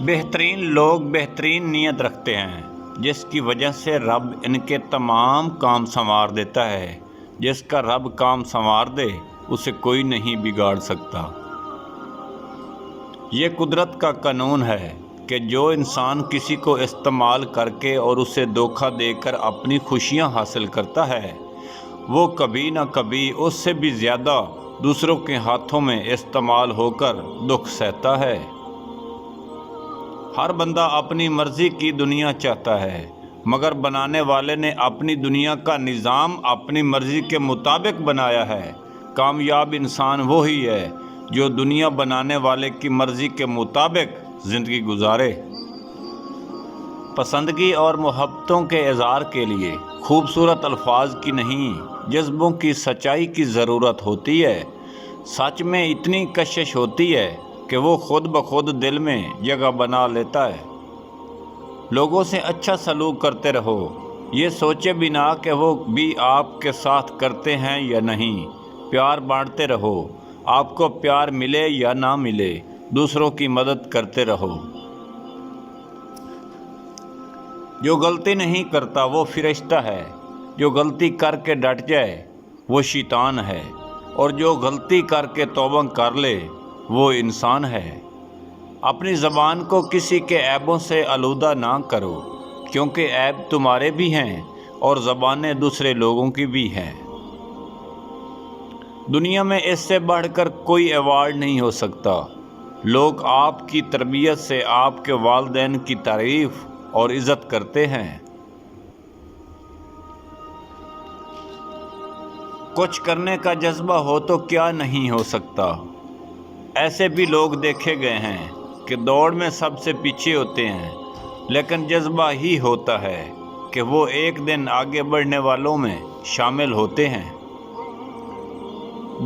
بہترین لوگ بہترین نیت رکھتے ہیں، جس کی وجہ سے رب ان کے تمام کام سنوار دیتا ہے۔ جس کا رب کام سنوار دے اسے کوئی نہیں بگاڑ سکتا۔ یہ قدرت کا قانون ہے کہ جو انسان کسی کو استعمال کر کے اور اسے دھوکہ دے کر اپنی خوشیاں حاصل کرتا ہے، وہ کبھی نہ کبھی اس سے بھی زیادہ دوسروں کے ہاتھوں میں استعمال ہو کر دکھ سہتا ہے۔ ہر بندہ اپنی مرضی کی دنیا چاہتا ہے، مگر بنانے والے نے اپنی دنیا کا نظام اپنی مرضی کے مطابق بنایا ہے۔ کامیاب انسان وہی ہے جو دنیا بنانے والے کی مرضی کے مطابق زندگی گزارے۔ پسندگی اور محبتوں کے اظہار کے لیے خوبصورت الفاظ کی نہیں، جذبوں کی سچائی کی ضرورت ہوتی ہے۔ سچ میں اتنی کشش ہوتی ہے کہ وہ خود بخود دل میں جگہ بنا لیتا ہے۔ لوگوں سے اچھا سلوک کرتے رہو، یہ سوچے بنا کہ وہ بھی آپ کے ساتھ کرتے ہیں یا نہیں۔ پیار بانٹتے رہو، آپ کو پیار ملے یا نہ ملے، دوسروں کی مدد کرتے رہو۔ جو غلطی نہیں کرتا وہ فرشتہ ہے، جو غلطی کر کے ڈٹ جائے وہ شیطان ہے، اور جو غلطی کر کے توبہ کر لے وہ انسان ہے۔ اپنی زبان کو کسی کے عیبوں سے آلودہ نہ کرو، کیونکہ عیب تمہارے بھی ہیں اور زبانیں دوسرے لوگوں کی بھی ہیں۔ دنیا میں اس سے بڑھ کر کوئی ایوارڈ نہیں ہو سکتا۔ لوگ آپ کی تربیت سے آپ کے والدین کی تعریف اور عزت کرتے ہیں۔ کچھ کرنے کا جذبہ ہو تو کیا نہیں ہو سکتا۔ ایسے بھی لوگ دیکھے گئے ہیں کہ دوڑ میں سب سے پیچھے ہوتے ہیں، لیکن جذبہ ہی ہوتا ہے کہ وہ ایک دن آگے بڑھنے والوں میں شامل ہوتے ہیں۔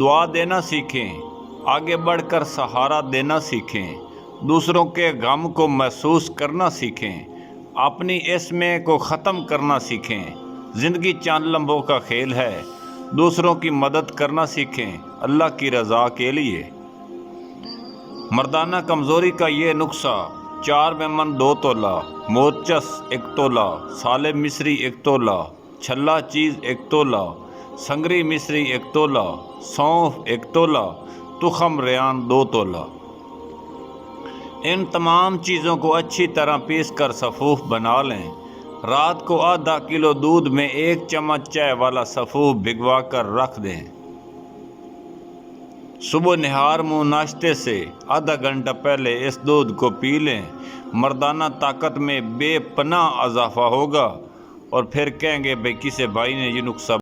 دعا دینا سیکھیں، آگے بڑھ کر سہارا دینا سیکھیں، دوسروں کے غم کو محسوس کرنا سیکھیں، اپنی اسمیں کو ختم کرنا سیکھیں۔ زندگی چند لمحوں کا کھیل ہے، دوسروں کی مدد کرنا سیکھیں اللہ کی رضا کے لیے۔ مردانہ کمزوری کا یہ نسخہ: 4 میمن 2 تولہ، موچس 1 تولہ، سالم مصری 1 تولہ، چھلا چیز 1 تولہ، سنگری مصری 1 تولہ، سونف 1 تولہ، تخم ریان 2 تولہ۔ ان تمام چیزوں کو اچھی طرح پیس کر سفوف بنا لیں۔ رات کو آدھا کلو دودھ میں 1 چمچ چائے والا سفوف بھگوا کر رکھ دیں۔ صبح نہار منہ ناشتے سے آدھا گھنٹہ پہلے اس دودھ کو پی لیں۔ مردانہ طاقت میں بے پناہ اضافہ ہوگا، اور پھر کہیں گے کسی بھائی نے یہ نسخہ